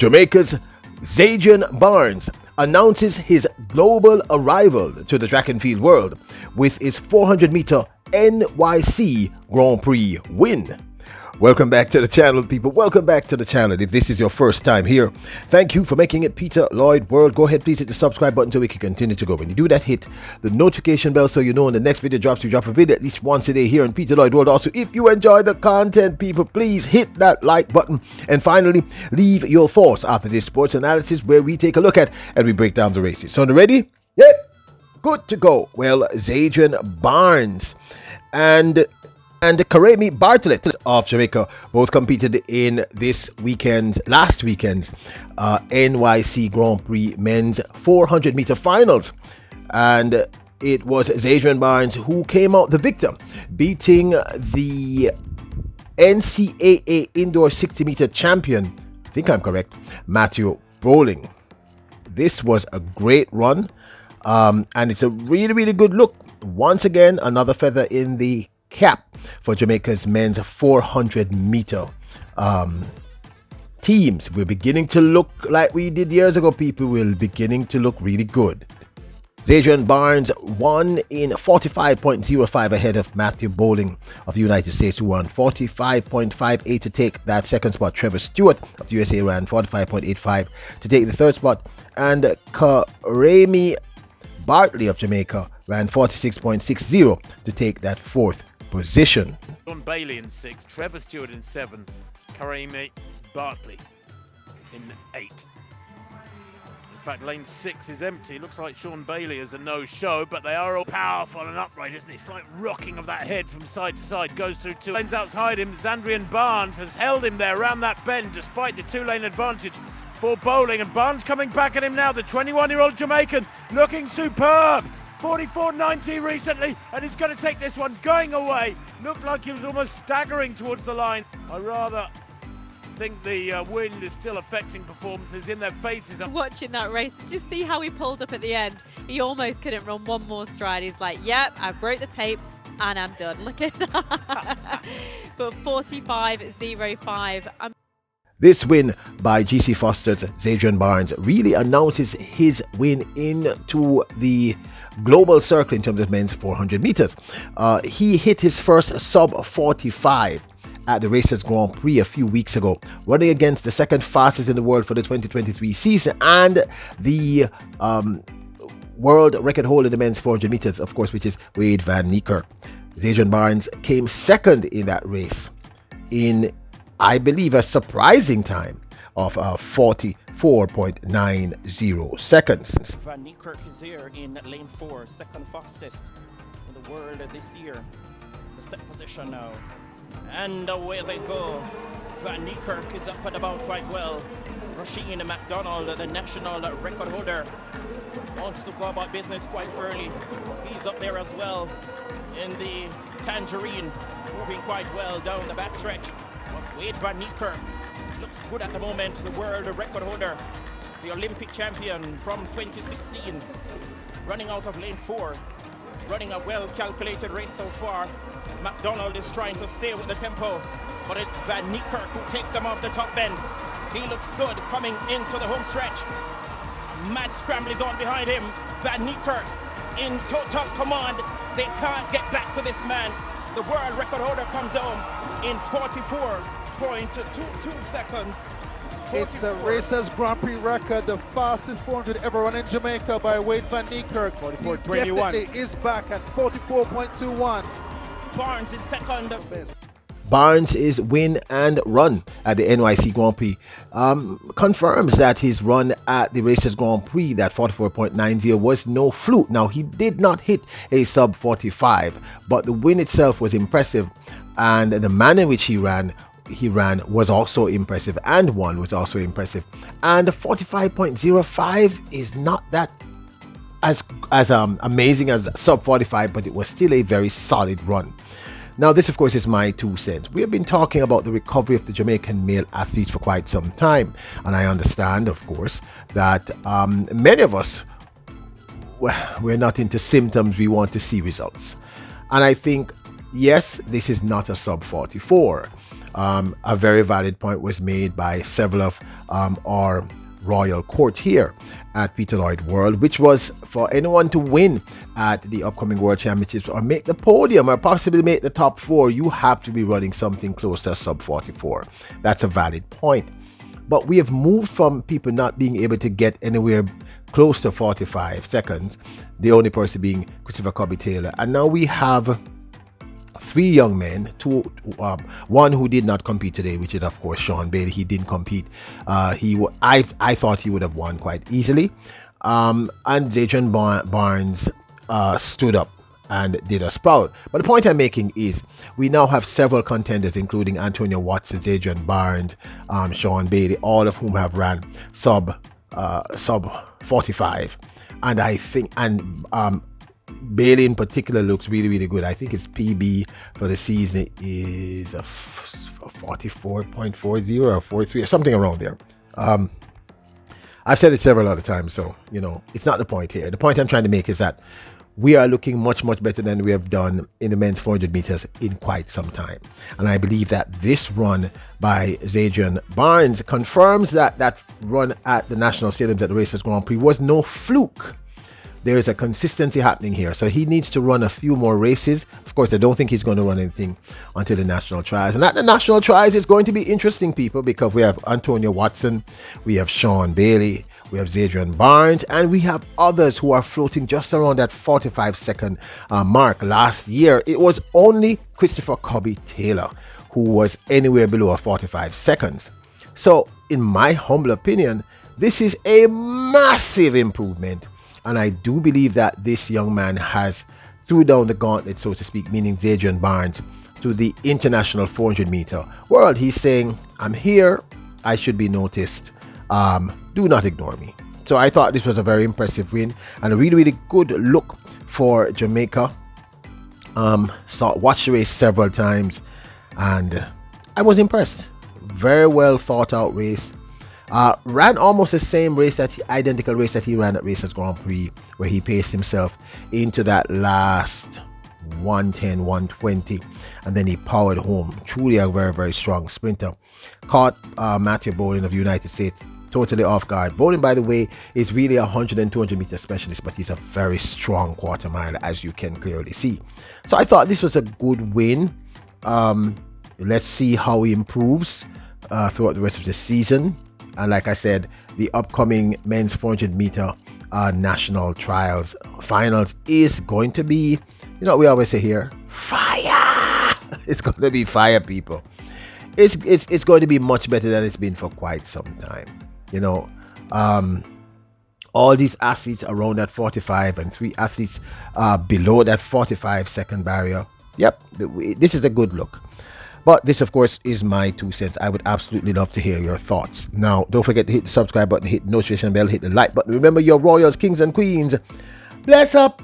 Jamaica's Zandrion announces his global arrival to the track and field world with his 400-meter NYC Grand Prix win. Welcome back to the channel, people. Welcome back to the channel. If this is your first time here, thank you for making it Peter Lloyd World. Go ahead, please hit the subscribe button so we can continue to go. When you do that, hit the notification bell so you know when the next video drops. We drop a video at least once a day here on Peter Lloyd World. Also, if you enjoy the content, people, please hit that like button. And finally, leave your thoughts after this sports analysis where we take a look at and we break down the races. So, ready? Yep. Good to go. Well, Zandrion and Karemi Bartlett of Jamaica both competed in last weekend's NYC Grand Prix men's 400-meter finals. And it was Zandrion who came out the victor, beating the NCAA indoor 60-meter champion, I think I'm correct, Matthew Bowling. This was a great run, and it's a really, really good look. Once again, another feather in the cap for Jamaica's men's 400-meter teams. We're beginning to look like we did years ago, people. We're beginning to look really good. Zandrion won in 45.05 ahead of Matthew Bowling of the United States, who won 45.58 to take that second spot. Trevor Stewart of the USA ran 45.85 to take the third spot. And Karemi Bartlett of Jamaica ran 46.60 to take that fourth position. Sean Bailey in 6, Trevor Stewart in 7, Karemi Bartlett in 8. In fact, lane 6 is empty. Looks like Sean Bailey is a no-show, but they are all powerful and upright, isn't it? It's like rocking of that head from side to side. Goes through 2 lanes outside him. Zandrion has held him there around that bend despite the 2-lane advantage for Bowling. And Barnes coming back at him now, the 21-year-old Jamaican, looking superb. 44.90 recently, and he's going to take this one going away. Looked like he was almost staggering towards the line. I rather think the wind is still affecting performances in their faces. Watching that race, just see how he pulled up at the end. He almost couldn't run one more stride. He's like, yep, I broke the tape and I'm done. Look at that. But 45.05. This win by GC Foster's Zandrion really announces his win into the global circle in terms of men's 400 meters. He hit his first sub 45 at the Racers Grand Prix a few weeks ago, running against the second fastest in the world for the 2023 season and the world record holder in the men's 400 meters, of course, which is Wade Van Niekerk. Zandrion came second in that race in, I believe, a surprising time of 44.90 seconds. Van Niekerk is here in lane 4, second fastest in the world this year. The set position now. And away they go. Van Niekerk is up and about quite well. Rasheen McDonald, the national record holder, wants to go about business quite early. He's up there as well in the Tangerine, moving quite well down the backstretch. Wade Van Niekerk looks good at the moment, the world record holder, the Olympic champion from 2016, running out of lane 4, running a well-calculated race so far. McDonald is trying to stay with the tempo, but it's Van Niekerk who takes him off the top bend. He looks good coming into the home stretch. Mad scramble is on behind him. Van Niekerk in total command. They can't get back to this man. The world record holder comes home in 44.22 seconds. It's a Racers Grand Prix record, the fastest 400 ever run in Jamaica by Wade Van Niekerk. 44.21. Definitely is back at 44.21. Barnes in second. Barnes' win and run at the NYC Grand Prix confirms that his run at the Racers Grand Prix, that 44.90, was no fluke. Now, he did not hit a sub 45, but the win itself was impressive, and the manner in which he ran was also impressive, and one was also impressive. And 45.05 is not that as amazing as sub 45, but it was still a very solid run. Now, this, of course, is my 2 cents. We have been talking about the recovery of the Jamaican male athletes for quite some time, and I understand, of course, that many of us, we're not into symptoms, we want to see results. And I think, yes, this is not a sub 44. A very valid point was made by several of our royal court here at Peter Lloyd World, which was for anyone to win at the upcoming World Championships or make the podium or possibly make the top 4, you have to be running something close to sub 44. That's a valid point. But we have moved from people not being able to get anywhere close to 45 seconds, the only person being Christopher Cobby Taylor, and now we have 3 young men, one who did not compete today, which is of course Sean Bailey. He didn't compete. I thought he would have won quite easily. And Zandrion Barnes stood up and did a sprout. But the point I'm making is we now have several contenders, including Antonio Watson, Zandrion Barnes, Sean Bailey, all of whom have ran sub 45. And I think Bailey in particular looks really, really good. I think his PB for the season is a 44.40 or 43 or something around there. I've said it several other times, so it's not the point here. The point I'm trying to make is that we are looking much, much better than we have done in the men's 400 meters in quite some time. And I believe that this run by Zandrion Barnes confirms that run at the national stadiums at the Racers Grand Prix was no fluke. There is a consistency happening here. So he needs to run a few more races. Of course, I don't think he's going to run anything until the national trials. And at the national trials, it's going to be interesting, people, because we have Antonio Watson, we have Sean Bailey, we have Zandrion Barnes, and we have others who are floating just around that 45-second mark. Last year, it was only Christopher Cobby Taylor who was anywhere below 45 seconds. So, in my humble opinion, this is a massive improvement. And I do believe that this young man has threw down the gauntlet, so to speak, meaning Zandrion Barnes, to the international 400 meter world. He's saying, I'm here, I should be noticed, do not ignore me. So I thought this was a very impressive win and a really, really good look for Jamaica. Watched the race several times and I was impressed. Very well thought out race. Ran almost the same race, identical race that he ran at Racers Grand Prix, where he paced himself into that last 110, 120, and then he powered home. Truly a very, very strong sprinter. Caught Matthew Bowling of the United States totally off guard. Bowling, by the way, is really a 100 and 200 meter specialist, but he's a very strong quarter mile, as you can clearly see. So I thought this was a good win. Let's see how he improves throughout the rest of the season. And like I said, the upcoming men's 400 meter national trials finals is going to be, we always say here, fire. It's going to be fire, people. It's going to be much better than it's been for quite some time. All these athletes around that 45 and 3 athletes below that 45-second barrier. Yep, this is a good look. But this, of course, is my 2 cents. I would absolutely love to hear your thoughts. Now, don't forget to hit the subscribe button, hit the notification bell, hit the like button. Remember, your royals, kings, and queens. Bless up!